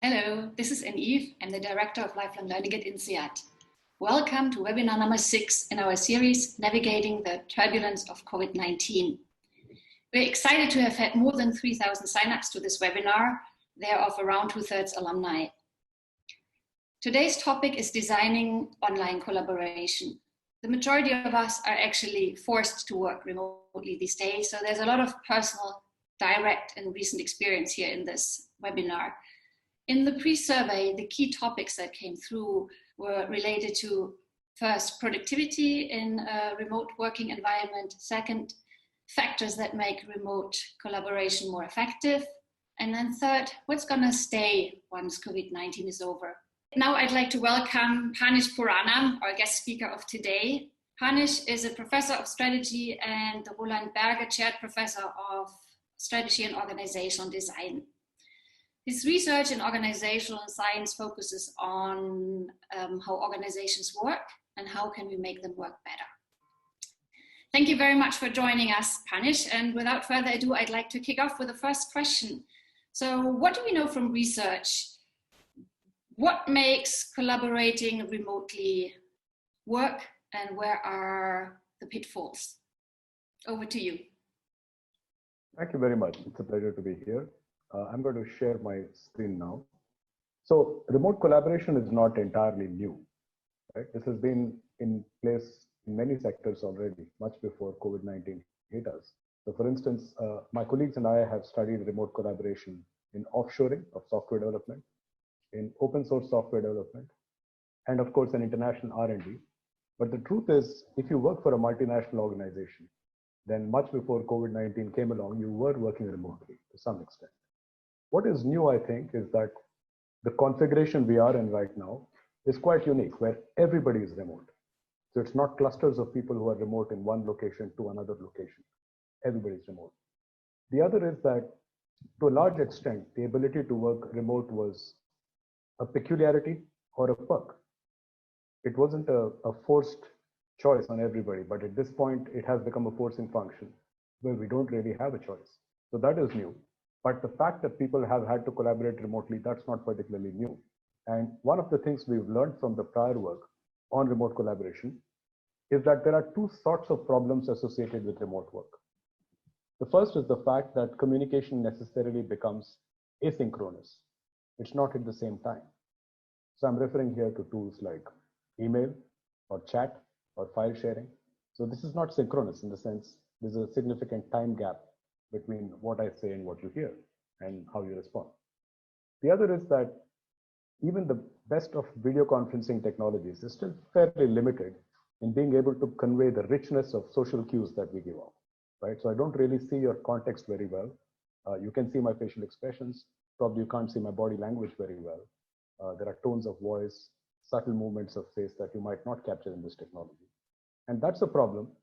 Hello, this is Eve. I'm the Director of Lifelong Learning at INSEAD. Welcome to webinar number 6 in our series, Navigating the Turbulence of COVID-19. We're excited to have had more than 3,000 signups to this webinar, thereof around 2/3 alumni. Today's topic is designing online collaboration. The majority of us are actually forced to work remotely these days, so there's a lot of personal, direct, and recent experience here in this webinar. In the pre-survey, the key topics that came through were related to, first, productivity in a remote working environment, second, factors that make remote collaboration more effective, and then third, what's gonna stay once COVID-19 is over. Now I'd like to welcome Phanish Puranam, our guest speaker of today. Phanish is a professor of strategy and the Roland Berger Chaired Professor of Strategy and Organizational Design. His research in organizational science focuses on how organizations work and how can we make them work better. Thank you very much for joining us, Phanish. And without further ado, I'd like to kick off with the first question. So what do we know from research? What makes collaborating remotely work and where are the pitfalls? Over to you. Thank you very much. It's a pleasure to be here. I'm going to share my screen now. So remote collaboration is not entirely new, right? This has been in place in many sectors already, much before COVID-19 hit us. So for instance, my colleagues and I have studied remote collaboration in offshoring of software development, in open source software development, and of course in international R&D. But the truth is, if you work for a multinational organization, then much before COVID-19 came along, you were working remotely to some extent. What is new, I think, is that the configuration we are in right now is quite unique, where everybody is remote. So it's not clusters of people who are remote in one location to another location. Everybody is remote. The other is that, to a large extent, the ability to work remote was a peculiarity or a perk. It wasn't a forced choice on everybody, but at this point, it has become a forcing function where we don't really have a choice. So that is new. But the fact that people have had to collaborate remotely, that's not particularly new. And one of the things we've learned from the prior work on remote collaboration is that there are two sorts of problems associated with remote work. The first is the fact that communication necessarily becomes asynchronous. It's not at the same time. So I'm referring here to tools like email or chat or file sharing. So this is not synchronous in the sense there's a significant time gap between what I say and what you hear and how you respond. The other is that even the best of video conferencing technologies is still fairly limited in being able to convey the richness of social cues that we give off, right? So I don't really see your context very well. You can see my facial expressions. Probably you can't see my body language very well. There are tones of voice, subtle movements of face that you might not capture in this technology. And that's a problem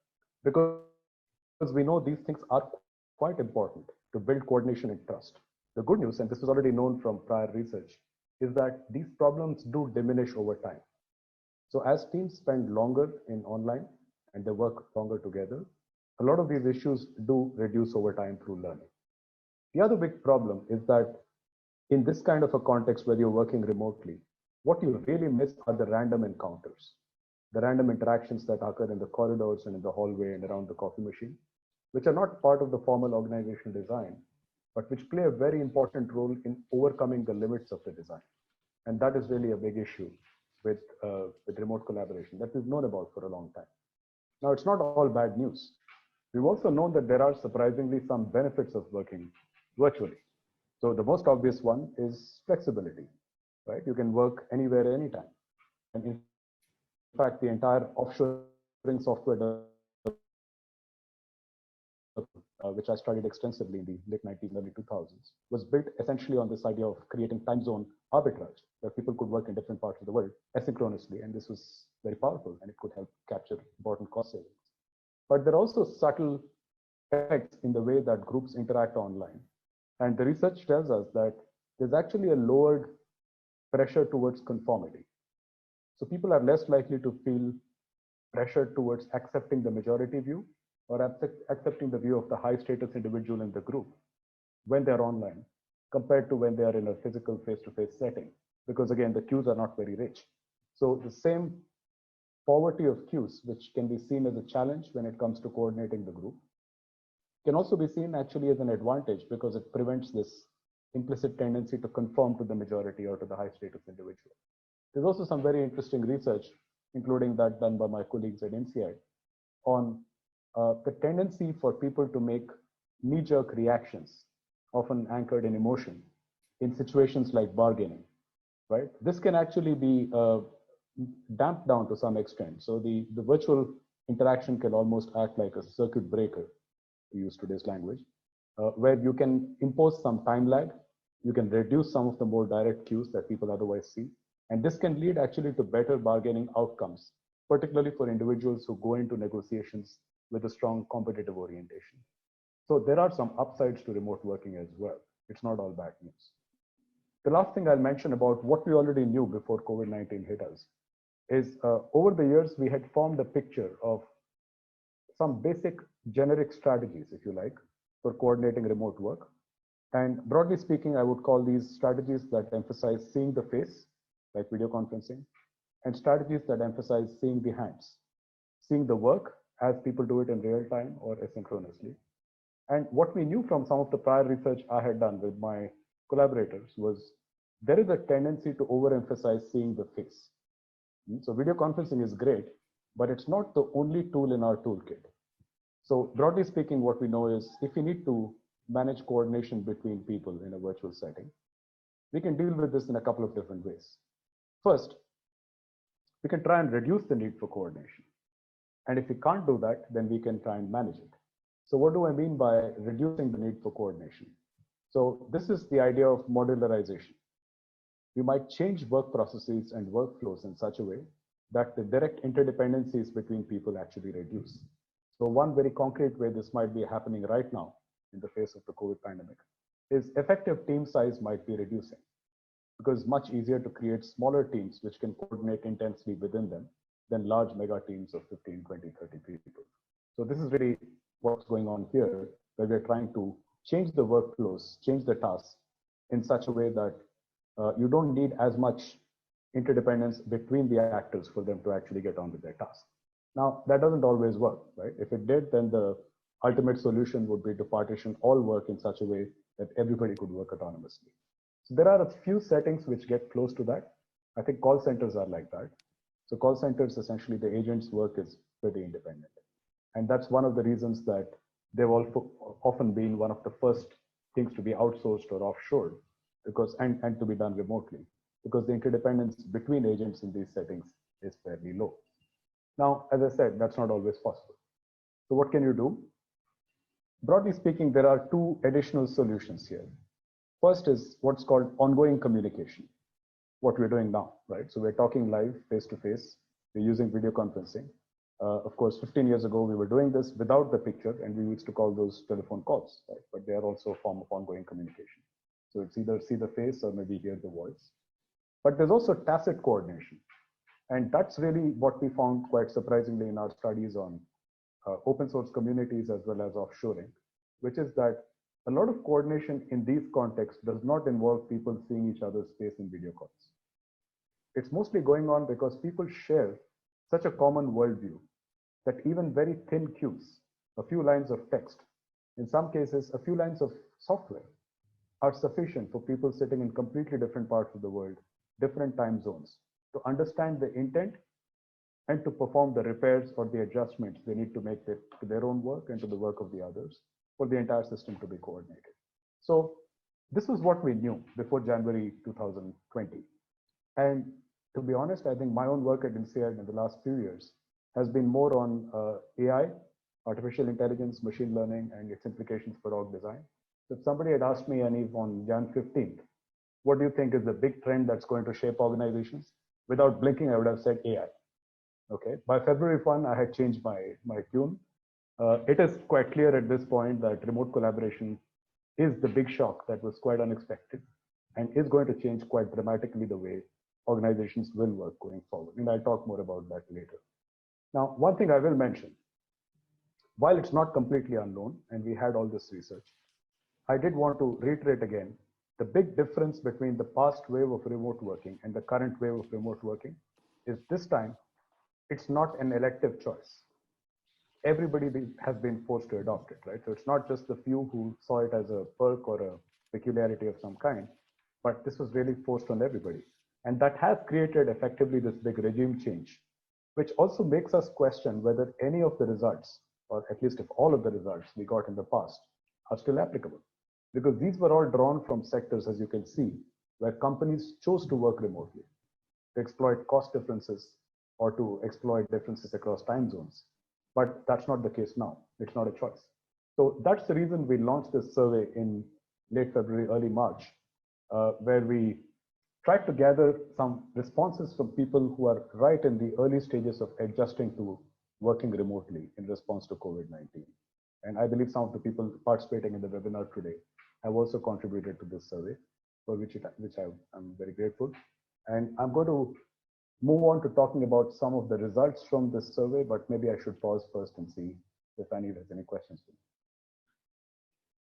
because we know these things are quite important to build coordination and trust. The good news, and this is already known from prior research, is that these problems do diminish over time. So as teams spend longer in online and they work longer together, a lot of these issues do reduce over time through learning. The other big problem is that in this kind of a context where you're working remotely, what you really miss are the random encounters, the random interactions that occur in the corridors and in the hallway and around the coffee machine, which are not part of the formal organizational design, but which play a very important role in overcoming the limits of the design. And that is really a big issue with remote collaboration that we've known about for a long time. Now, it's not all bad news. We've also known that there are surprisingly some benefits of working virtually. So the most obvious one is flexibility, right? You can work anywhere, anytime. And in fact, the entire offshoring software which I studied extensively in the late 90s, early 2000s, was built essentially on this idea of creating time zone arbitrage, where people could work in different parts of the world asynchronously, and this was very powerful, and it could help capture important cost savings. But there are also subtle effects in the way that groups interact online. And the research tells us that there's actually a lowered pressure towards conformity. So people are less likely to feel pressure towards accepting the majority view or accepting the view of the high status individual in the group when they're online, compared to when they are in a physical face-to-face setting, because again, the cues are not very rich. So the same poverty of cues, which can be seen as a challenge when it comes to coordinating the group, can also be seen actually as an advantage because it prevents this implicit tendency to conform to the majority or to the high status individual. There's also some very interesting research, including that done by my colleagues at INSEAD, on the tendency for people to make knee-jerk reactions, often anchored in emotion, in situations like bargaining, right? This can actually be damped down to some extent. So the virtual interaction can almost act like a circuit breaker, to use today's language, where you can impose some time lag, you can reduce some of the more direct cues that people otherwise see, and this can lead actually to better bargaining outcomes, particularly for individuals who go into negotiations with a strong competitive orientation. So there are some upsides to remote working as well. It's not all bad news. The last thing I'll mention about what we already knew before COVID-19 hit us is over the years, we had formed a picture of some basic generic strategies, if you like, for coordinating remote work. And broadly speaking, I would call these strategies that emphasize seeing the face, like video conferencing, and strategies that emphasize seeing the hands, seeing the work as people do it in real time or asynchronously. And what we knew from some of the prior research I had done with my collaborators was there is a tendency to overemphasize seeing the face. So video conferencing is great, but it's not the only tool in our toolkit. So broadly speaking, what we know is if we need to manage coordination between people in a virtual setting, we can deal with this in a couple of different ways. First, we can try and reduce the need for coordination. And if we can't do that, then we can try and manage it. So what do I mean by reducing the need for coordination? So this is the idea of modularization. We might change work processes and workflows in such a way that the direct interdependencies between people actually reduce. So one very concrete way this might be happening right now in the face of the COVID pandemic is effective team size might be reducing, because it's much easier to create smaller teams which can coordinate intensely within them than large mega teams of 15, 20, 30 people. So this is really what's going on here, where we're trying to change the workflows, change the tasks in such a way that you don't need as much interdependence between the actors for them to actually get on with their task. Now, that doesn't always work, right? If it did, then the ultimate solution would be to partition all work in such a way that everybody could work autonomously. So there are a few settings which get close to that. I think call centers are like that. So call centers, essentially the agent's work is pretty independent. And that's one of the reasons that they've often been one of the first things to be outsourced or offshored, because and to be done remotely, because the interdependence between agents in these settings is fairly low. Now, as I said, that's not always possible. So what can you do? Broadly speaking, there are two additional solutions here. First is what's called ongoing communication, what we're doing now, right? So we're talking live, face-to-face, we're using video conferencing. Of course, 15 years ago, we were doing this without the picture, and we used to call those telephone calls, right? But they are also a form of ongoing communication. So it's either see the face or maybe hear the voice. But there's also tacit coordination. And that's really what we found quite surprisingly in our studies on open source communities as well as offshoring, which is that a lot of coordination in these contexts does not involve people seeing each other's face in video calls. It's mostly going on because people share such a common worldview that even very thin cues, a few lines of text, in some cases, a few lines of software, are sufficient for people sitting in completely different parts of the world, different time zones, to understand the intent and to perform the repairs or the adjustments they need to make to their own work and to the work of the others for the entire system to be coordinated. So this was what we knew before January 2020. And to be honest, I think my own work at INSEAD in the last few years has been more on AI, artificial intelligence, machine learning, and its implications for org design. So if somebody had asked me, Aniv, on Jan 15th, what do you think is the big trend that's going to shape organizations? Without blinking, I would have said AI. Okay, by February 1, I had changed my tune. It is quite clear at this point that remote collaboration is the big shock that was quite unexpected and is going to change quite dramatically the way organizations will work going forward. And I'll talk more about that later. Now, one thing I will mention, while it's not completely unknown and we had all this research, I did want to reiterate again The big difference between the past wave of remote working and the current wave of remote working is this time, it's not an elective choice. Everybody has been forced to adopt it, right? So it's not just the few who saw it as a perk or a peculiarity of some kind, but this was really forced on everybody. And that has created effectively this big regime change, which also makes us question whether any of the results, or at least if all of the results we got in the past, are still applicable. Because these were all drawn from sectors, as you can see, where companies chose to work remotely, to exploit cost differences or to exploit differences across time zones. But that's not the case now. It's not a choice. So that's the reason we launched this survey in late February, early March, where we tried to gather some responses from people who are right in the early stages of adjusting to working remotely in response to COVID-19. And I believe some of the people participating in the webinar today have also contributed to this survey, for which I'm very grateful. And I'm going to move on to talking about some of the results from this survey, but maybe I should pause first and see if any has any questions for me.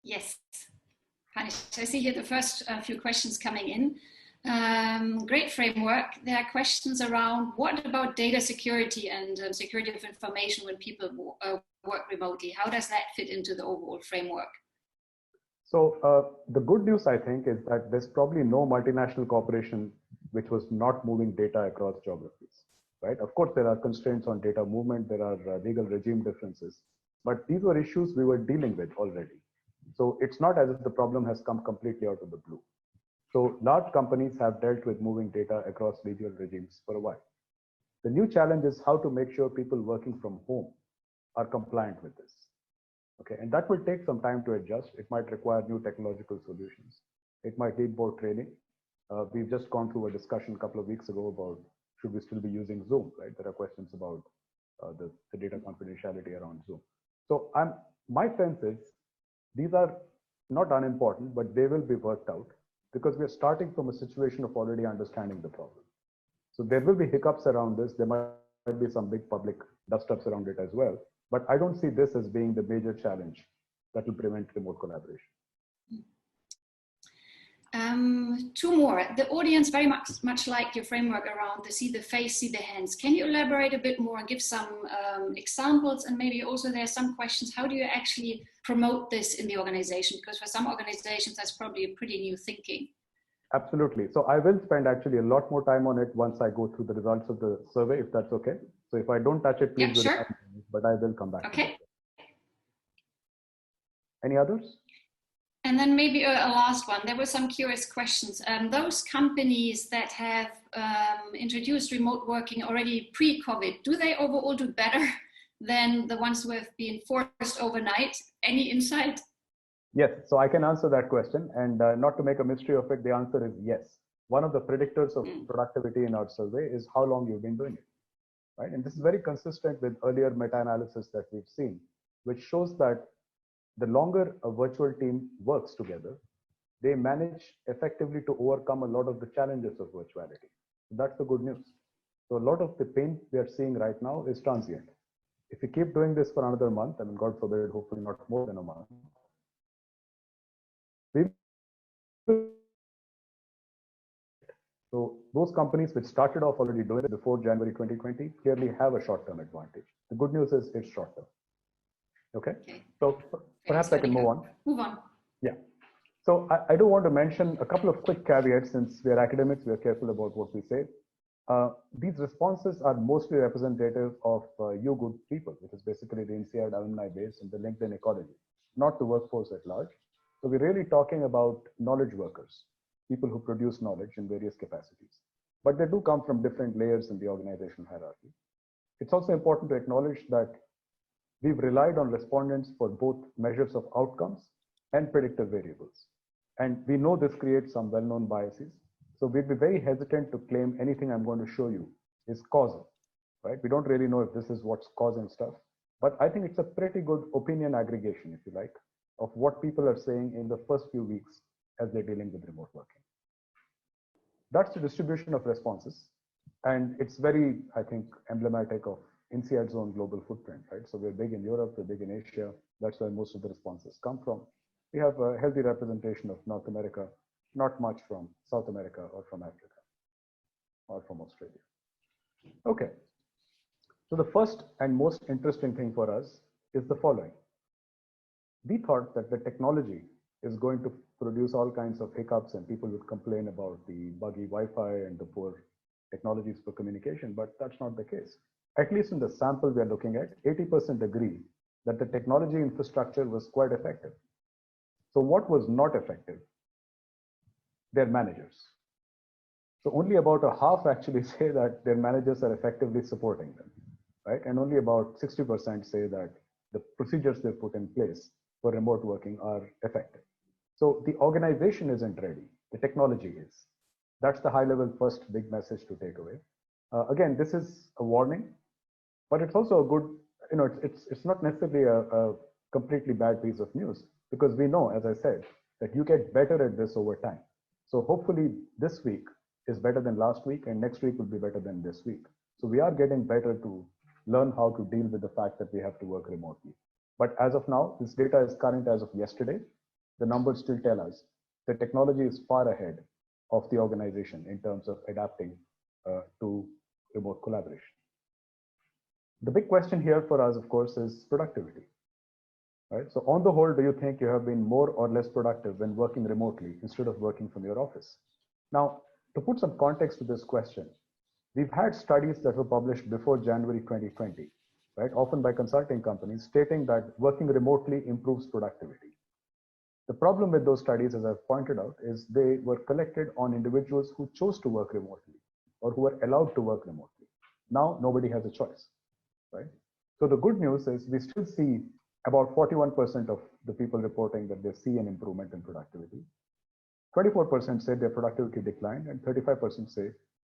Yes, Phanish, I see here the first few questions coming in. Great framework. There are questions around what about data security and security of information when people work remotely? How does that fit into the overall framework? So the good news, I think, is that there's probably no multinational corporation which was not moving data across geographies, right? Of course, there are constraints on data movement. There are legal regime differences, but these were issues we were dealing with already. So it's not as if the problem has come completely out of the blue. So large companies have dealt with moving data across legal regimes for a while. The new challenge is how to make sure people working from home are compliant with this. Okay, and that will take some time to adjust. It might require new technological solutions. It might need more training. We've just gone through a discussion a couple of weeks ago about should we still be using Zoom, right? There are questions about the data confidentiality around Zoom. So my sense is these are not unimportant, but they will be worked out because we're starting from a situation of already understanding the problem. So there will be hiccups around this. There might be some big public dust-ups around it as well. But I don't see this as being the major challenge that will prevent remote collaboration. Two more. The audience very much like your framework around the see the face, see the hands. Can you elaborate a bit more and give some examples? And maybe also there are some questions. How do you actually promote this in the organization? Because for some organizations, that's probably a pretty new thinking. Absolutely. So I will spend actually a lot more time on it once I go through the results of the survey, if that's okay. So if I don't touch it, please do it, but I will come back. Okay. Any others? And then maybe a last one. There were some curious questions. Those companies that have introduced remote working already pre-COVID, do they overall do better than the ones who have been forced overnight? Any insight? Yes, so I can answer that question. And not to make a mystery of it, the answer is yes. One of the predictors of productivity in our survey is how long you've been doing it, right? And this is very consistent with earlier meta-analysis that we've seen, which shows that the longer a virtual team works together, they manage effectively to overcome a lot of the challenges of virtuality. That's the good news. So a lot of the pain we are seeing right now is transient. If we keep doing this for another month, I mean, God forbid, hopefully not more than a month, so those companies which started off already doing it before January 2020 clearly have a short-term advantage. The good news is it's short-term. Okay, so perhaps I can move on. Move on. Yeah. So I do want to mention a couple of quick caveats. Since we are academics, we are careful about what we say. These responses are mostly representative of you good people, which is basically the INSEAD alumni base and the LinkedIn ecology, not the workforce at large. So we're really talking about knowledge workers, people who produce knowledge in various capacities. But they do come from different layers in the organizational hierarchy. It's also important to acknowledge that we've relied on respondents for both measures of outcomes and predictive variables. And we know this creates some well-known biases. So we'd be very hesitant to claim anything I'm going to show you is causal, right? We don't really know if this is what's causing stuff, but I think it's a pretty good opinion aggregation, if you like, of what people are saying in the first few weeks as they're dealing with remote working. That's the distribution of responses. And it's very, I think, emblematic of INSEAD's own global footprint, right? So we're big in Europe, we're big in Asia. That's where most of the responses come from. We have a healthy representation of North America, not much from South America or from Africa or from Australia. Okay, so the first and most interesting thing for us is the following. We thought that the technology is going to produce all kinds of hiccups and people would complain about the buggy Wi-Fi and the poor technologies for communication, but that's not the case. At least in the sample we are looking at, 80% agree that the technology infrastructure was quite effective. So what was not effective? Their managers. So only about a half actually say that their managers are effectively supporting them, right? And only about 60% say that the procedures they've put in place for remote working are effective. So the organization isn't ready, the technology is. That's the high level first big message to take away. Again, this is a warning, but it's also a good, it's not necessarily a completely bad piece of news, because we know, as I said, that you get better at this over time. So hopefully this week is better than last week, and next week will be better than this week. So we are getting better to learn how to deal with the fact that we have to work remotely. But as of now, this data is current as of yesterday. The numbers still tell us the technology is far ahead of the organization in terms of adapting to remote collaboration. The big question here for us, of course, is productivity. Right? So on the whole, do you think you have been more or less productive when working remotely instead of working from your office? Now, to put some context to this question, we've had studies that were published before January 2020, right? Often by consulting companies stating that working remotely improves productivity. The problem with those studies, as I've pointed out, is they were collected on individuals who chose to work remotely or who were allowed to work remotely. Now, nobody has a choice, right? So the good news is we still see about 41% of the people reporting that they see an improvement in productivity. 24% say their productivity declined and 35% say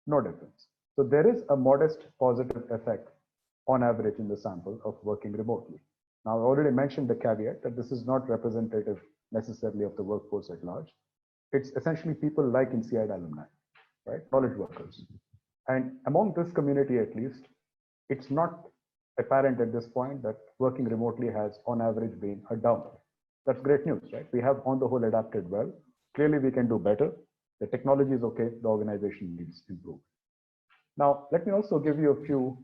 no difference. So there is a modest positive effect on average in the sample of working remotely. Now, I already mentioned the caveat that this is not representative necessarily of the workforce at large. It's essentially people like INSEAD alumni, right? Knowledge workers. And among this community, at least, it's not apparent at this point that working remotely has on average been a downer. That's great news, right? We have on the whole adapted well. Clearly we can do better. The technology is okay, the organization needs improvement. Now, let me also give you a few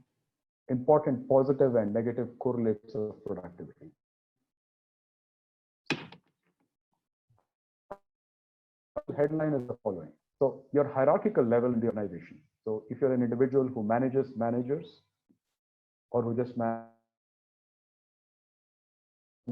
important positive and negative correlates of productivity. The headline is the following. So your hierarchical level in the organization. So if you're an individual who manages managers or who just manage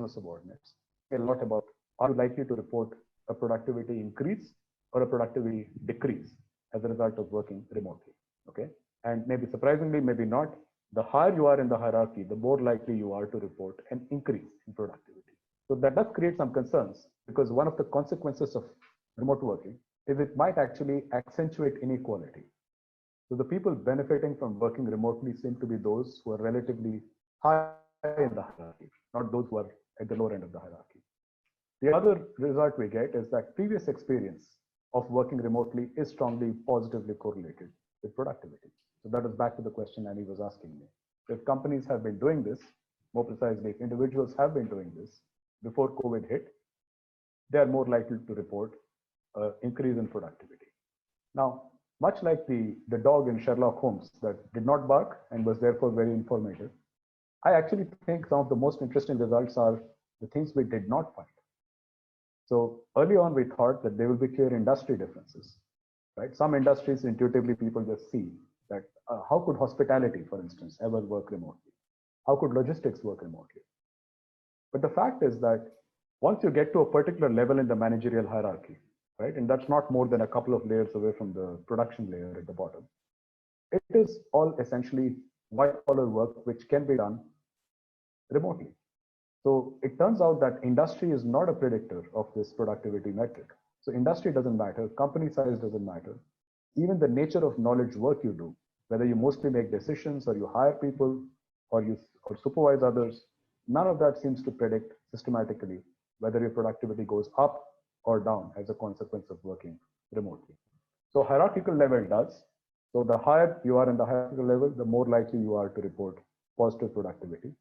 subordinates, a lot about are you likely to report a productivity increase or a productivity decrease as a result of working remotely, okay? And maybe surprisingly, maybe not, the higher you are in the hierarchy, the more likely you are to report an increase in productivity. So that does create some concerns, because one of the consequences of remote working is it might actually accentuate inequality. So the people benefiting from working remotely seem to be those who are relatively high in the hierarchy, not those who are at the lower end of the hierarchy. The other result we get is that previous experience of working remotely is strongly positively correlated with productivity. So that is back to the question Annie was asking me. If companies have been doing this, more precisely, if individuals have been doing this before COVID hit, they are more likely to report an increase in productivity. Now, much like the dog in Sherlock Holmes that did not bark and was therefore very informative, I actually think some of the most interesting results are the things we did not find. So early on, we thought that there will be clear industry differences, right? Some industries, intuitively, people just see that how could hospitality, for instance, ever work remotely? How could logistics work remotely? But the fact is that once you get to a particular level in the managerial hierarchy, right, and that's not more than a couple of layers away from the production layer at the bottom, it is all essentially white-collar work which can be done remotely. So it turns out that industry is not a predictor of this productivity metric. So industry doesn't matter, company size doesn't matter. Even the nature of knowledge work you do, whether you mostly make decisions or you hire people or you supervise others, none of that seems to predict systematically whether your productivity goes up or down as a consequence of working remotely. So hierarchical level does. So the higher you are in the hierarchical level, the more likely you are to report positive productivity.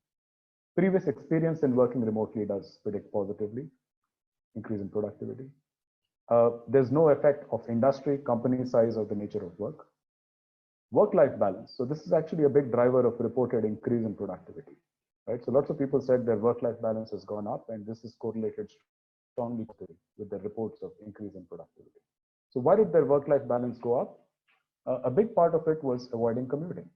Previous experience in working remotely does predict positively, increase in productivity. There's no effect of industry, company size, or the nature of work. Work-life balance. So this is actually a big driver of reported increase in productivity, right? So lots of people said their work-life balance has gone up, and this is correlated strongly with the reports of increase in productivity. So why did their work-life balance go up? A big part of it was avoiding commuting.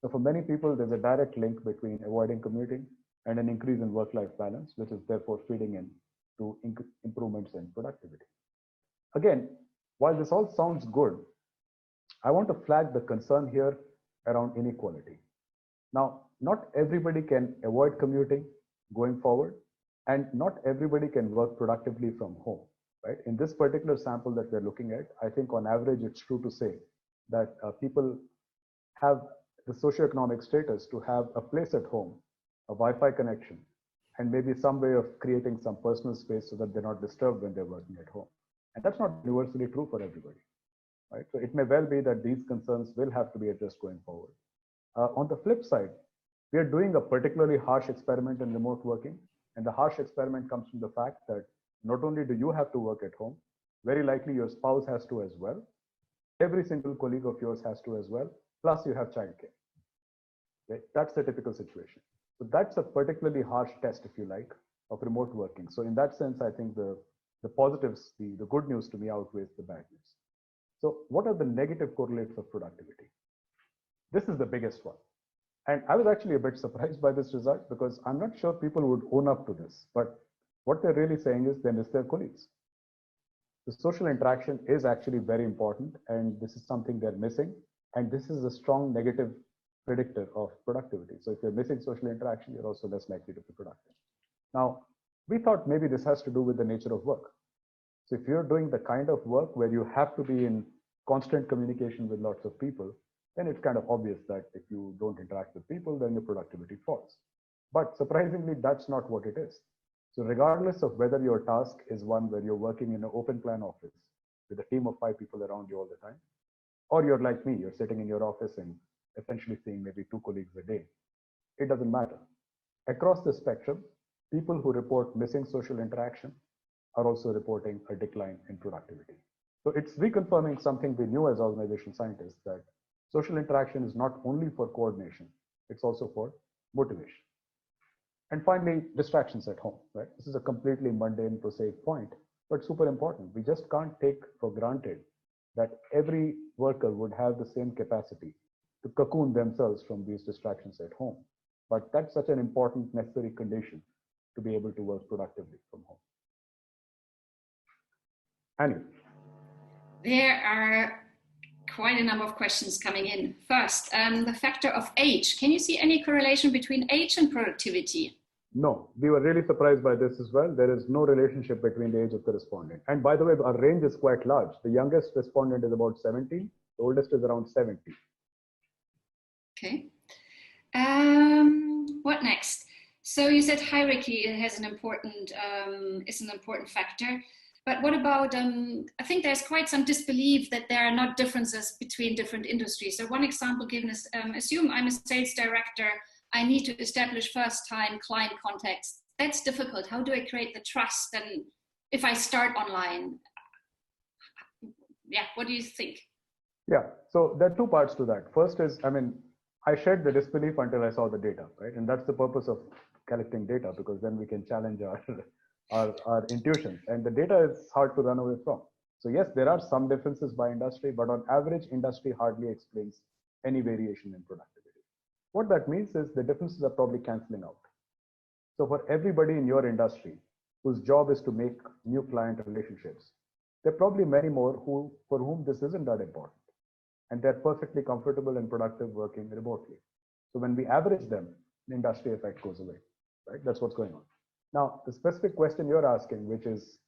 So for many people, there's a direct link between avoiding commuting and an increase in work-life balance, which is therefore feeding in to improvements in productivity. Again, while this all sounds good, I want to flag the concern here around inequality. Now, not everybody can avoid commuting going forward, and not everybody can work productively from home, right? In this particular sample that we're looking at, I think on average, it's true to say that people have the socioeconomic status to have a place at home, a Wi-Fi connection, and maybe some way of creating some personal space so that they're not disturbed when they're working at home. And that's not universally true for everybody, right? So it may well be that these concerns will have to be addressed going forward. On the flip side, we are doing a particularly harsh experiment in remote working. And the harsh experiment comes from the fact that not only do you have to work at home, very likely your spouse has to as well. Every single colleague of yours has to as well, plus you have childcare. Okay? That's the typical situation. So that's a particularly harsh test, if you like, of remote working. So in that sense, I think the positives, the good news to me outweighs the bad news. So what are the negative correlates of productivity? This is the biggest one. And I was actually a bit surprised by this result because I'm not sure people would own up to this. But what they're really saying is they miss their colleagues. The social interaction is actually very important, and this is something they're missing. And this is a strong negative predictor of productivity. So if you're missing social interaction, you're also less likely to be productive. Now, we thought maybe this has to do with the nature of work. So if you're doing the kind of work where you have to be in constant communication with lots of people, then it's kind of obvious that if you don't interact with people, then your productivity falls. But surprisingly, that's not what it is. So regardless of whether your task is one where you're working in an open plan office with a team of 5 people around you all the time, or you're like me, you're sitting in your office and essentially seeing maybe 2 colleagues a day, it doesn't matter. Across the spectrum, people who report missing social interaction are also reporting a decline in productivity. So it's reconfirming something we knew as organizational scientists, that social interaction is not only for coordination, it's also for motivation. And finally, distractions at home, right? This is a completely mundane, prosaic point, but super important. We just can't take for granted that every worker would have the same capacity to cocoon themselves from these distractions at home. But that's such an important, necessary condition to be able to work productively from home. Annie. There are quite a number of questions coming in. First, the factor of age. Can you see any correlation between age and productivity? No, we were really surprised by this as well. There is no relationship between the age of the respondent. And by the way, our range is quite large. The youngest respondent is about 17. The oldest is around 70. Okay. What next? So you said hierarchy has an important is an important factor. But what about, I think there's quite some disbelief that there are not differences between different industries. So one example given is, assume I'm a sales director, I need to establish first-time client contacts. That's difficult. How do I create the trust? And if I start online, yeah, what do you think? Yeah, so there are 2 parts to that. First is, I shared the disbelief until I saw the data, right? And that's the purpose of collecting data, because then we can challenge our intuitions, and the data is hard to run away from. So yes, there are some differences by industry, but on average, industry hardly explains any variation in productivity. What that means is the differences are probably canceling out. So for everybody in your industry whose job is to make new client relationships, there are probably many more for whom this isn't that important, and they're perfectly comfortable and productive working remotely. So when we average them, the industry effect goes away, right? That's what's going on. Now, the specific question you're asking, which is,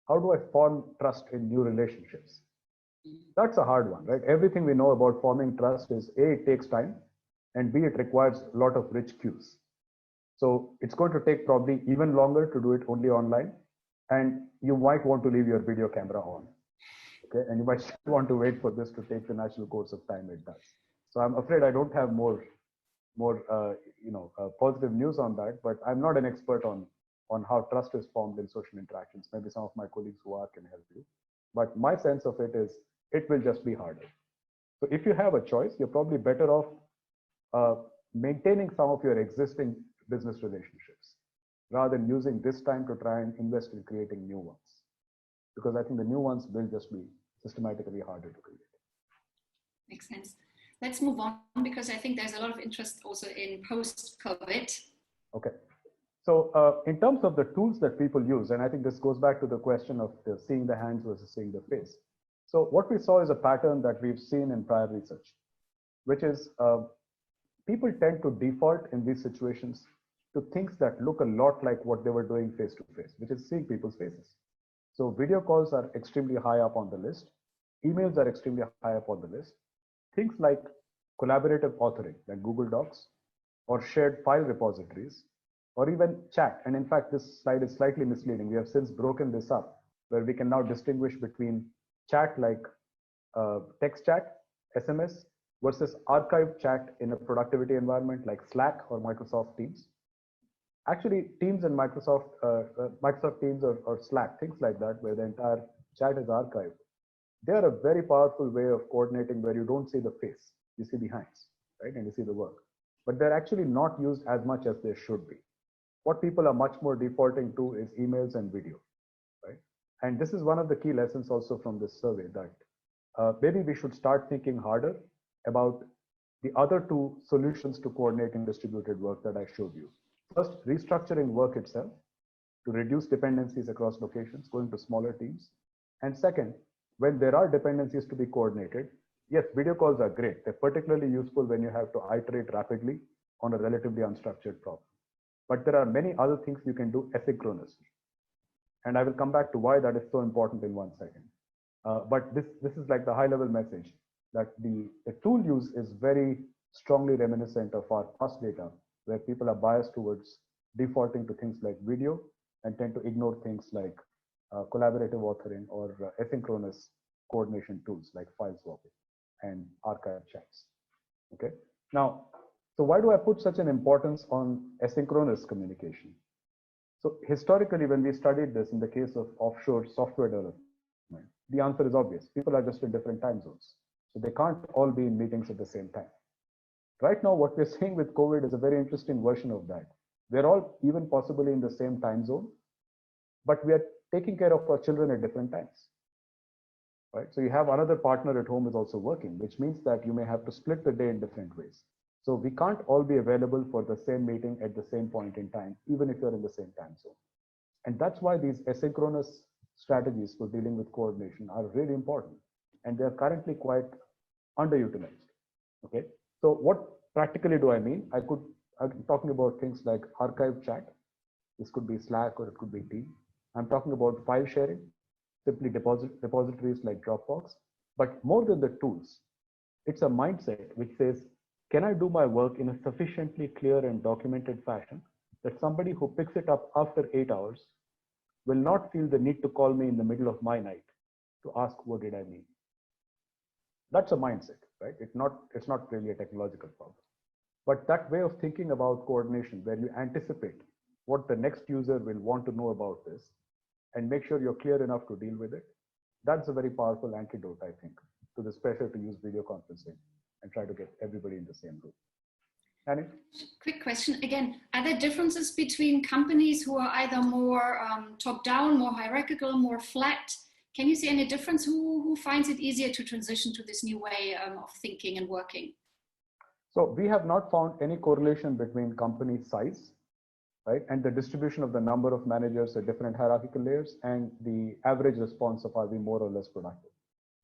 how do I form trust in new relationships? That's a hard one, right? Everything we know about forming trust is A, it takes time, and B, it requires a lot of rich cues. So it's going to take probably even longer to do it only online, and you might want to leave your video camera on, okay? And you might want to wait for this to take the natural course of time it does. So I'm afraid I don't have more positive news on that, but I'm not an expert on on how trust is formed in social interactions. Maybe some of my colleagues who are can help you. But my sense of it is it will just be harder. So if you have a choice, you're probably better off maintaining some of your existing business relationships rather than using this time to try and invest in creating new ones. Because I think the new ones will just be systematically harder to create. Makes sense. Let's move on because I think there's a lot of interest also in post-COVID. Okay. So in terms of the tools that people use, and I think this goes back to the question of seeing the hands versus seeing the face. So what we saw is a pattern that we've seen in prior research, which is people tend to default in these situations to things that look a lot like what they were doing face to face, which is seeing people's faces. So video calls are extremely high up on the list. Emails are extremely high up on the list. Things like collaborative authoring, like Google Docs, or shared file repositories, or even chat. And in fact, this slide is slightly misleading. We have since broken this up, where we can now distinguish between chat like text chat, SMS, versus archived chat in a productivity environment like Slack or Microsoft Teams. Actually, Teams and Microsoft Teams or Slack, things like that, where the entire chat is archived, they are a very powerful way of coordinating where you don't see the face, you see the hands, right? And you see the work. But they're actually not used as much as they should be. What people are much more defaulting to is emails and video, right? And this is one of the key lessons also from this survey that maybe we should start thinking harder about the other two solutions to coordinating distributed work that I showed you. First, restructuring work itself to reduce dependencies across locations, going to smaller teams. And second, when there are dependencies to be coordinated, yes, video calls are great. They're particularly useful when you have to iterate rapidly on a relatively unstructured problem. But there are many other things you can do asynchronously. And I will come back to why that is so important in 1 second. But this is like the high level message that the tool use is very strongly reminiscent of our past data, where people are biased towards defaulting to things like video and tend to ignore things like collaborative authoring or asynchronous coordination tools like file swapping and archive chats. Okay. Now, so why do I put such an importance on asynchronous communication? So historically, when we studied this in the case of offshore software development, the answer is obvious. People are just in different time zones. So they can't all be in meetings at the same time. Right now, what we're seeing with COVID is a very interesting version of that. We're all even possibly in the same time zone, but we are taking care of our children at different times. Right? So you have another partner at home is also working, which means that you may have to split the day in different ways. So we can't all be available for the same meeting at the same point in time, even if you're in the same time zone. And that's why these asynchronous strategies for dealing with coordination are really important. And they're currently quite underutilized. Okay. So what practically do I mean? I'm talking about things like archive chat. This could be Slack or it could be Team. I'm talking about file sharing, simply repositories like Dropbox. But more than the tools, it's a mindset which says, can I do my work in a sufficiently clear and documented fashion that somebody who picks it up after 8 hours will not feel the need to call me in the middle of my night to ask what did I mean? That's a mindset, right? It's not really a technological problem. But that way of thinking about coordination, where you anticipate what the next user will want to know about this and make sure you're clear enough to deal with it, that's a very powerful antidote, I think, to this pressure to use video conferencing and try to get everybody in the same room. Annie? Quick question again, are there differences between companies who are either more top-down, more hierarchical, more flat? Can you see any difference? Who finds it easier to transition to this new way of thinking and working? So we have not found any correlation between company size, right, and the distribution of the number of managers at different hierarchical layers and the average response of are we more or less productive.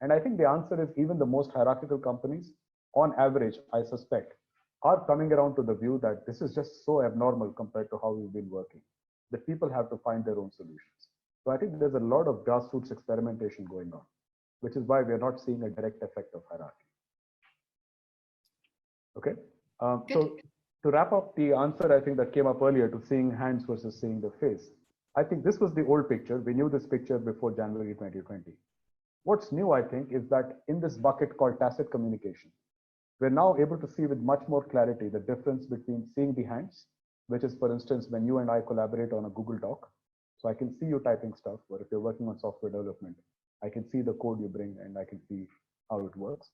And I think the answer is even the most hierarchical companies, on average, I suspect, are coming around to the view that this is just so abnormal compared to how we've been working, that people have to find their own solutions. So I think there's a lot of grassroots experimentation going on, which is why we're not seeing a direct effect of hierarchy. Okay. So to wrap up the answer, I think that came up earlier to seeing hands versus seeing the face. I think this was the old picture. We knew this picture before January 2020. What's new, I think, is that in this bucket called tacit communication, we're now able to see with much more clarity the difference between seeing the hands which is, for instance, when you and I collaborate on a Google Doc. So I can see you typing stuff, or if you're working on software development, I can see the code you bring and I can see how it works,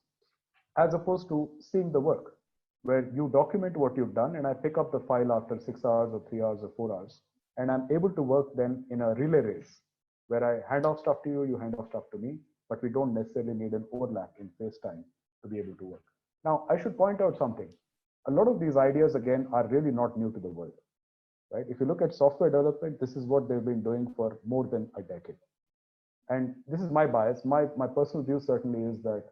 as opposed to seeing the work, where you document what you've done and I pick up the file after 6 hours or 3 hours or 4 hours, and I'm able to work then in a relay race, where I hand off stuff to you, you hand off stuff to me, but we don't necessarily need an overlap in FaceTime to be able to work. Now, I should point out something. A lot of these ideas, again, are really not new to the world, right? If you look at software development, this is what they've been doing for more than a decade. And this is my bias. My personal view certainly is that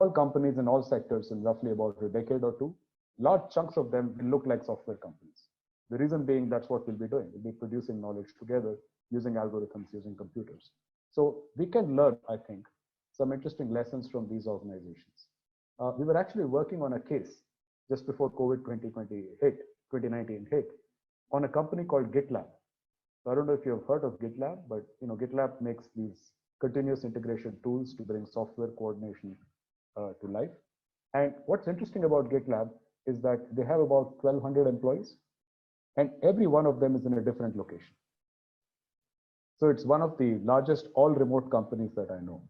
all companies in all sectors in roughly about a decade or two, large chunks of them will look like software companies. The reason being that's what we'll be doing. We'll be producing knowledge together using algorithms, using computers. So we can learn, I think, some interesting lessons from these organizations. We were actually working on a case just before COVID 2019 hit, on a company called GitLab. So I don't know if you've heard of GitLab, but GitLab makes these continuous integration tools to bring software coordination to life. And what's interesting about GitLab is that they have about 1,200 employees, and every one of them is in a different location. So it's one of the largest all remote companies that I know.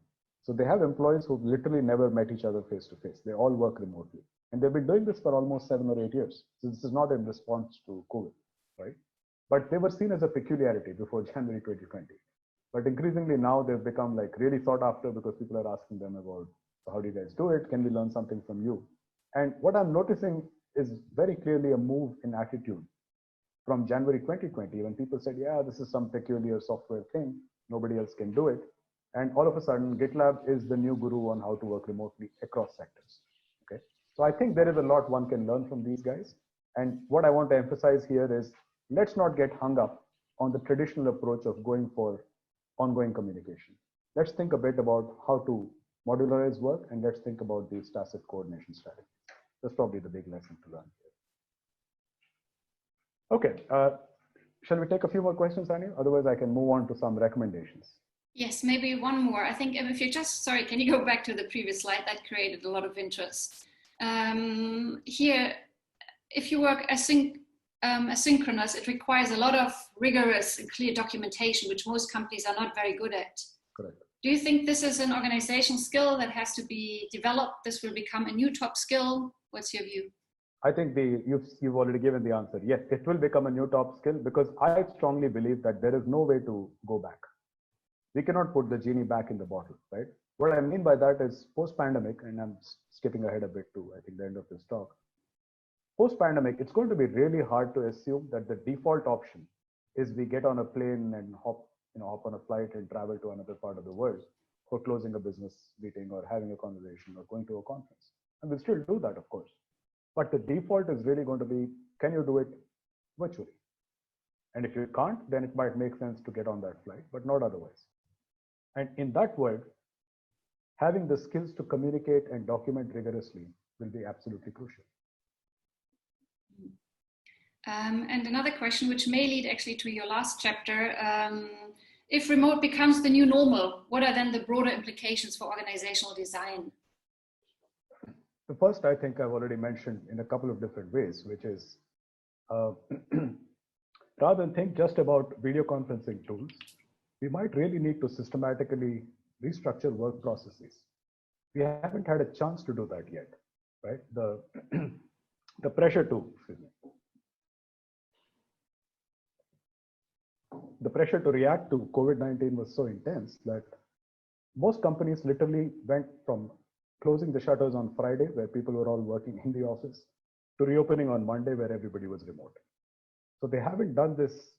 So they have employees who've literally never met each other face to face. They all work remotely. And they've been doing this for almost 7 or 8 years. So this is not in response to COVID, right? But they were seen as a peculiarity before January 2020. But increasingly now they've become like really sought after because people are asking them about, so how do you guys do it? Can we learn something from you? And what I'm noticing is very clearly a move in attitude from January 2020, when people said, yeah, this is some peculiar software thing, nobody else can do it. And all of a sudden, GitLab is the new guru on how to work remotely across sectors. Okay, so I think there is a lot one can learn from these guys. And what I want to emphasize here is, let's not get hung up on the traditional approach of going for ongoing communication. Let's think a bit about how to modularize work, and let's think about these tacit coordination strategies. That's probably the big lesson to learn here. Okay, shall we take a few more questions, Anu? Otherwise, I can move on to some recommendations. Yes, maybe one more. I think if you just, sorry, can you go back to the previous slide? That created a lot of interest. Here, if you work asynchronous, it requires a lot of rigorous and clear documentation, which most companies are not very good at. Correct. Do you think this is an organizational skill that has to be developed? This will become a new top skill? What's your view? I think you've already given the answer. Yes, it will become a new top skill, because I strongly believe that there is no way to go back. We cannot put the genie back in the bottle, right? What I mean by that is post-pandemic, and I'm skipping ahead a bit to, I think, the end of this talk. Post-pandemic, it's going to be really hard to assume that the default option is we get on a plane and hop on a flight and travel to another part of the world for closing a business meeting or having a conversation or going to a conference. And we'll still do that, of course. But the default is really going to be, can you do it virtually? And if you can't, then it might make sense to get on that flight, but not otherwise. And in that world, having the skills to communicate and document rigorously will be absolutely crucial. And another question, which may lead actually to your last chapter, if remote becomes the new normal, what are then the broader implications for organizational design? The first, I think I've already mentioned in a couple of different ways, which is rather than think just about video conferencing tools, we might really need to systematically restructure work processes. We haven't had a chance to do that yet, right? The pressure to, the pressure to react to COVID-19 was so intense that most companies literally went from closing the shutters on Friday, where people were all working in the office, to reopening on Monday, where everybody was remote. So they haven't done this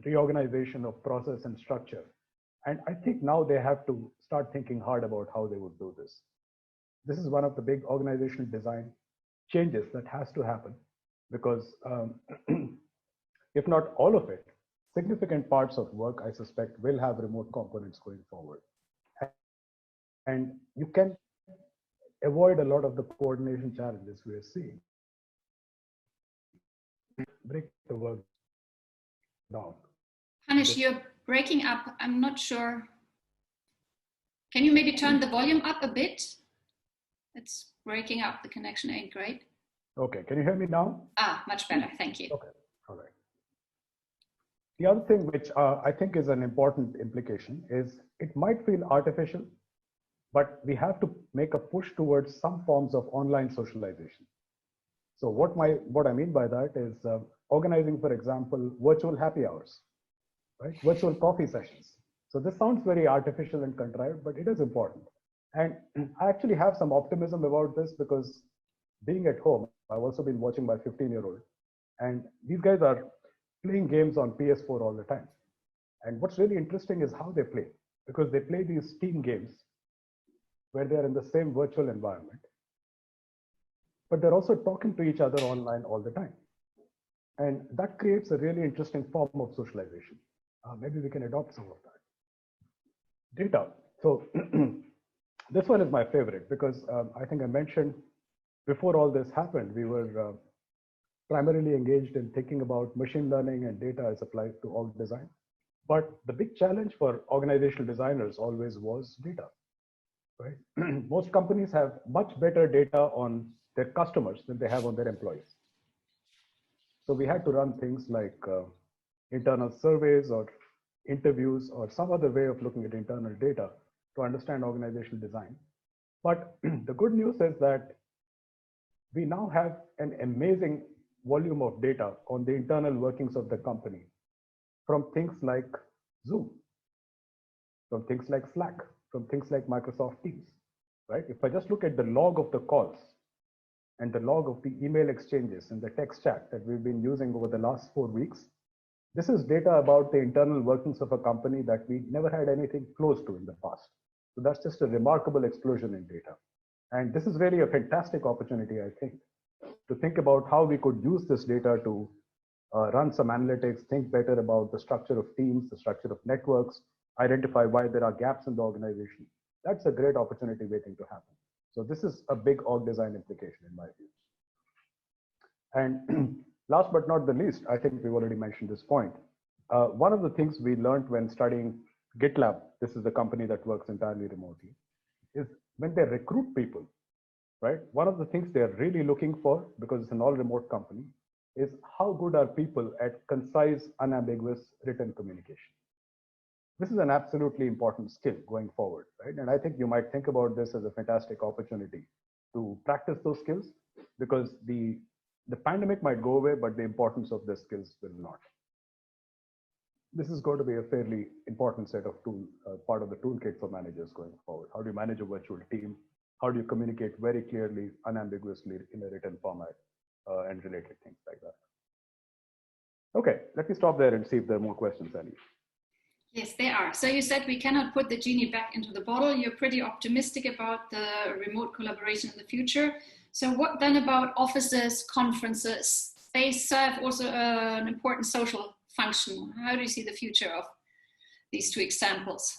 reorganization of process and structure. And I think now they have to start thinking hard about how they would do this. This is one of the big organizational design changes that has to happen, because if not all of it, significant parts of work, I suspect, will have remote components going forward. And you can avoid a lot of the coordination challenges we are seeing. Break the work down. Phanish, you're breaking up. I'm not sure. Can you maybe turn the volume up a bit? It's breaking up. The connection ain't great. Okay, can you hear me now? Ah, much better. Thank you. Okay, All right. The other thing which I think is an important implication is it might feel artificial, but we have to make a push towards some forms of online socialization. So what I mean by that is organizing, for example, virtual happy hours, right? Virtual coffee sessions. So this sounds very artificial and contrived, but it is important. And I actually have some optimism about this because being at home, I've also been watching my 15-year-old, and these guys are playing games on PS4 all the time. And what's really interesting is how they play, because they play these team games where they're in the same virtual environment, but they're also talking to each other online all the time. And that creates a really interesting form of socialization. Maybe we can adopt some of that. Data. So this one is my favorite because I think I mentioned before all this happened, we were primarily engaged in thinking about machine learning and data as applied to org design. But the big challenge for organizational designers always was data, right? Most companies have much better data on their customers than they have on their employees. So we had to run things like internal surveys or interviews or some other way of looking at internal data to understand organizational design. But the good news is that we now have an amazing volume of data on the internal workings of the company from things like Zoom, from things like Slack, from things like Microsoft Teams, right? If I just look at the log of the calls and the log of the email exchanges and the text chat that we've been using over the last 4 weeks, this is data about the internal workings of a company that we never had anything close to in the past. So that's just a remarkable explosion in data. And this is really a fantastic opportunity, I think, to think about how we could use this data to run some analytics, think better about the structure of teams, the structure of networks, identify why there are gaps in the organization. That's a great opportunity waiting to happen. So this is a big org design implication in my view. And last but not the least, I think we've already mentioned this point. One of the things we learned when studying GitLab, this is the company that works entirely remotely, is when they recruit people, right? One of the things they're really looking for, because it's an all remote company, is how good are people at concise, unambiguous written communication. This is an absolutely important skill going forward, right? And I think you might think about this as a fantastic opportunity to practice those skills, because the pandemic might go away, but the importance of the skills will not. This is going to be a fairly important set of tools, part of the toolkit for managers going forward. How do you manage a virtual team? How do you communicate very clearly, unambiguously in a written format, and related things like that? Okay, let me stop there and see if there are more questions, Annie. Yes, there are. So you said we cannot put the genie back into the bottle. You're pretty optimistic about the remote collaboration in the future. So what then about offices, conferences? They serve also an important social function. How do you see the future of these two examples?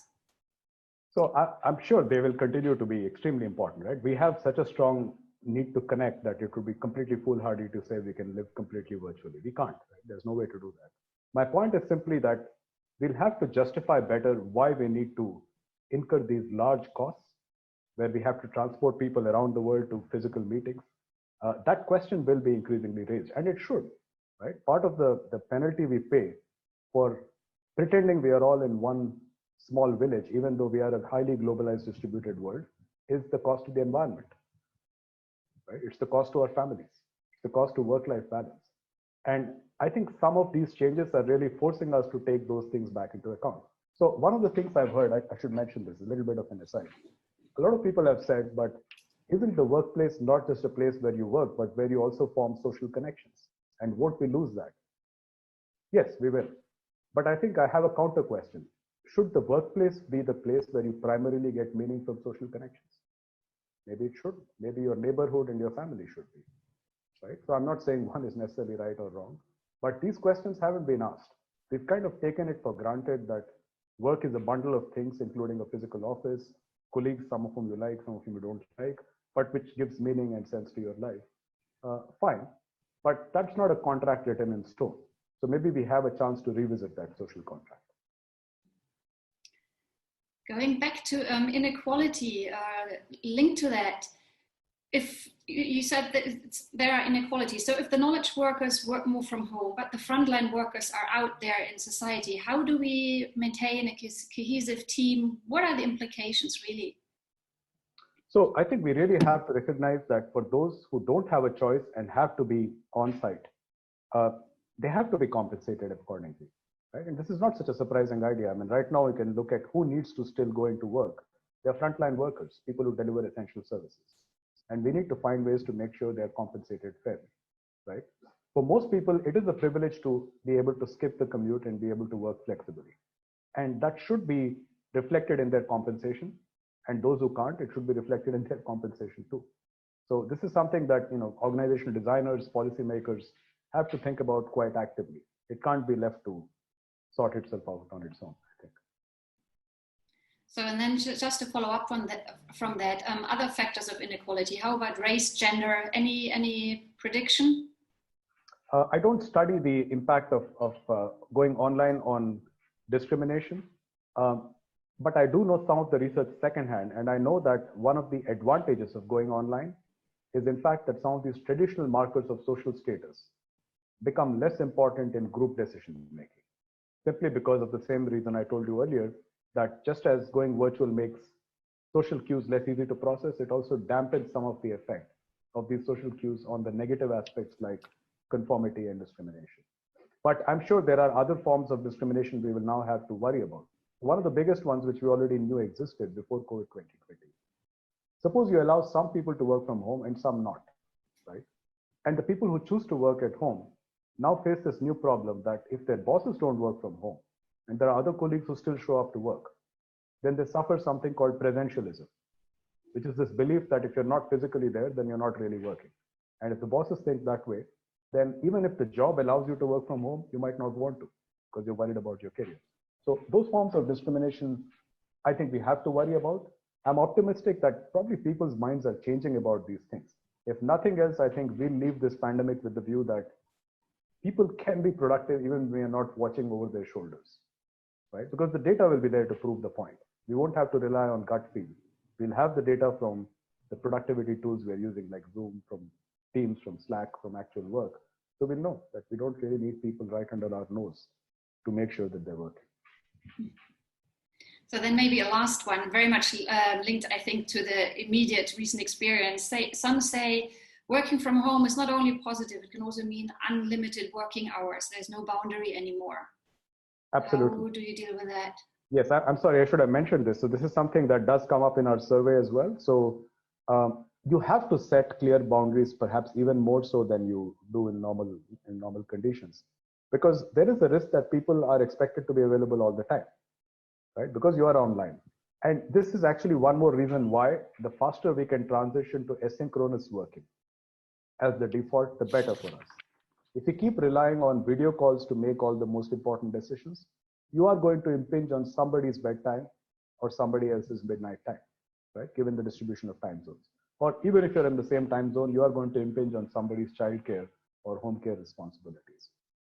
So I'm sure they will continue to be extremely important, right? We have such a strong need to connect that it would be completely foolhardy to say we can live completely virtually. We can't, right? There's no way to do that. My point is simply that we'll have to justify better why we need to incur these large costs where we have to transport people around the world to physical meetings. That question will be increasingly raised, and it should, right? Part of the penalty we pay for pretending we are all in one small village, even though we are a highly globalized distributed world, is the cost to the environment, right? It's the cost to our families, it's the cost to work-life balance. And I think some of these changes are really forcing us to take those things back into account. So one of the things I've heard, I should mention this, a little bit of an aside. A lot of people have said, but isn't the workplace not just a place where you work, but where you also form social connections? And won't we lose that? Yes, we will. But I think I have a counter question. Should the workplace be the place where you primarily get meaning from social connections? Maybe it should. Maybe your neighborhood and your family should be, right? So I'm not saying one is necessarily right or wrong, but these questions haven't been asked. We've kind of taken it for granted that work is a bundle of things, including a physical office, colleagues, some of whom you like, some of whom you don't like, but which gives meaning and sense to your life. Fine, but that's not a contract written in stone. So maybe we have a chance to revisit that social contract. Going back to inequality, linked to that, if you said that there are inequalities, so if the knowledge workers work more from home, but the frontline workers are out there in society, how do we maintain a cohesive team? What are the implications really? So I think we really have to recognize that for those who don't have a choice and have to be on site, they have to be compensated accordingly, right? And this is not such a surprising idea. I mean, right now we can look at who needs to still go into work. They're frontline workers, people who deliver essential services. And we need to find ways to make sure they're compensated fairly, right? For most people, it is a privilege to be able to skip the commute and be able to work flexibly. And that should be reflected in their compensation. And those who can't, it should be reflected in their compensation too. So this is something that organizational designers, policymakers have to think about quite actively. It can't be left to sort itself out on its own, I think. So, and then just to follow up from that, other factors of inequality, how about race, gender, any prediction? I don't study the impact of going online on discrimination, but I do know some of the research secondhand, and I know that one of the advantages of going online is in fact that some of these traditional markers of social status become less important in group decision making, simply because of the same reason I told you earlier, that just as going virtual makes social cues less easy to process, it also dampens some of the effect of these social cues on the negative aspects like conformity and discrimination. But I'm sure there are other forms of discrimination we will now have to worry about. One of the biggest ones, which we already knew existed before COVID 2020. Suppose you allow some people to work from home and some not, right? And the people who choose to work at home now face this new problem that if their bosses don't work from home, and there are other colleagues who still show up to work, then they suffer something called presentialism, which is this belief that if you're not physically there, then you're not really working. And if the bosses think that way, then even if the job allows you to work from home, you might not want to because you're worried about your career. So those forms of discrimination, I think we have to worry about. I'm optimistic that probably people's minds are changing about these things. If nothing else, I think we'll leave this pandemic with the view that people can be productive even when we are not watching over their shoulders, right? Because the data will be there to prove the point. We won't have to rely on gut feel. We'll have the data from the productivity tools we're using, like Zoom, from Teams, from Slack, from actual work. So we'll know that we don't really need people right under our nose to make sure that they're working. So then maybe a last one, very much linked, I think, to the immediate recent experience. Some say working from home is not only positive, it can also mean unlimited working hours. There's no boundary anymore. Absolutely. How do you deal with that? Yes, I'm sorry, I should have mentioned this. So this is something that does come up in our survey as well. So you have to set clear boundaries, perhaps even more so than you do in normal conditions, because there is a risk that people are expected to be available all the time, right? Because you are online. And this is actually one more reason why the faster we can transition to asynchronous working as the default, the better for us. If we keep relying on video calls to make all the most important decisions, you are going to impinge on somebody's bedtime or somebody else's midnight time, right? Given the distribution of time zones. Or even if you're in the same time zone, you are going to impinge on somebody's childcare or home care responsibilities.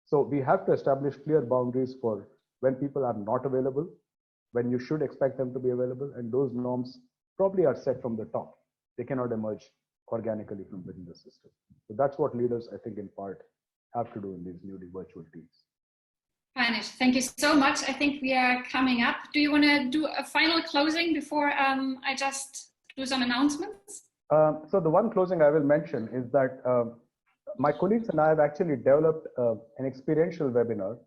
So we have to establish clear boundaries for when people are not available, when you should expect them to be available, and those norms probably are set from the top. They cannot emerge organically from within the system. So that's what leaders, I think, in part, have to do in these newly virtual teams. Phanish, thank you so much. I think we are coming up. Do you want to do a final closing before I just do some announcements? So the one closing I will mention is that my colleagues and I have actually developed an experiential webinar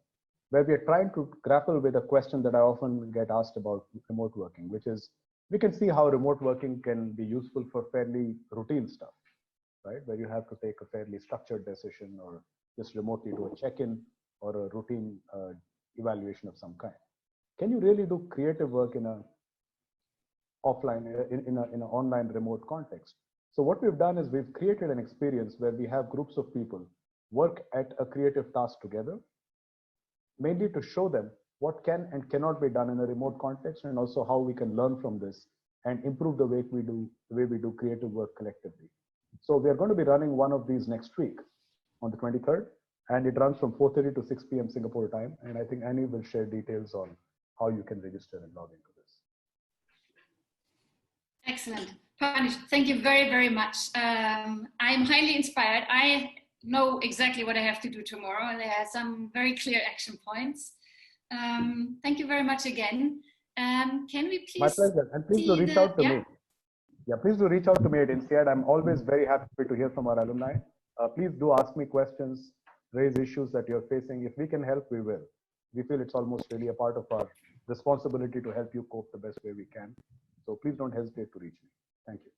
where we are trying to grapple with a question that I often get asked about remote working, which is, we can see how remote working can be useful for fairly routine stuff, right? Where you have to take a fairly structured decision or just remotely do a check-in or a routine evaluation of some kind. Can you really do creative work in a offline, in an online remote context? So what we've done is we've created an experience where we have groups of people work at a creative task together, mainly to show them what can and cannot be done in a remote context, and also how we can learn from this and improve the way we do creative work collectively. So we are going to be running one of these next week on the 23rd, and it runs from 4:30 to 6 p.m. Singapore time. And I think Annie will share details on how you can register and log into this. Excellent. Phanish, thank you very, very much. I'm highly inspired. I know exactly what I have to do tomorrow, and there are some very clear action points. Thank you very much again. Can we please? My pleasure. And please do reach out to me. Yeah, please do reach out to me at INSEAD. I'm always very happy to hear from our alumni. Please do ask me questions, raise issues that you're facing. If we can help, we will. We feel it's almost really a part of our responsibility to help you cope the best way we can. So please don't hesitate to reach me. Thank you.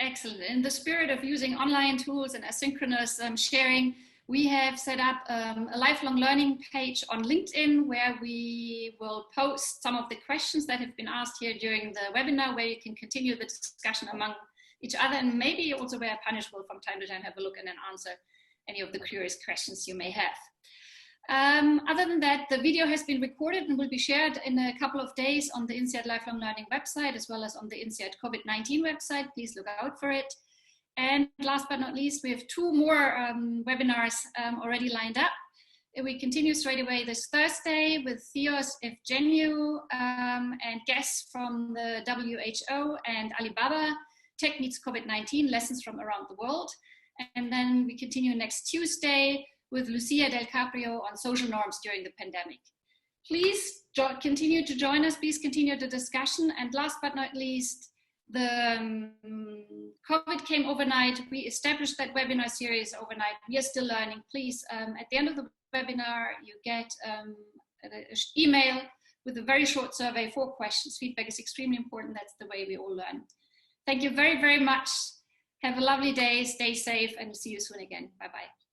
Excellent. In the spirit of using online tools and asynchronous sharing, we have set up a lifelong learning page on LinkedIn where we will post some of the questions that have been asked here during the webinar, where you can continue the discussion among each other, and maybe also where Phanish will from time to time have a look and then answer any of the curious questions you may have. Other than that, the video has been recorded and will be shared in a couple of days on the INSEAD Lifelong Learning website, as well as on the INSEAD COVID-19 website. Please look out for it. And last but not least, we have 2 more webinars already lined up. We continue straight away this Thursday with Theos Evgeniu and guests from the WHO and Alibaba, Tech Meets COVID-19, Lessons from Around the World. And then we continue next Tuesday with Lucia Del Caprio on social norms during the pandemic. Please continue to join us. Please continue the discussion. And last but not least, the COVID came overnight. We established that webinar series overnight. We are still learning. Please, at the end of the webinar, you get an email with a very short survey, 4 questions. Feedback is extremely important. That's the way we all learn. Thank you very, very much. Have a lovely day. Stay safe and see you soon again. Bye-bye.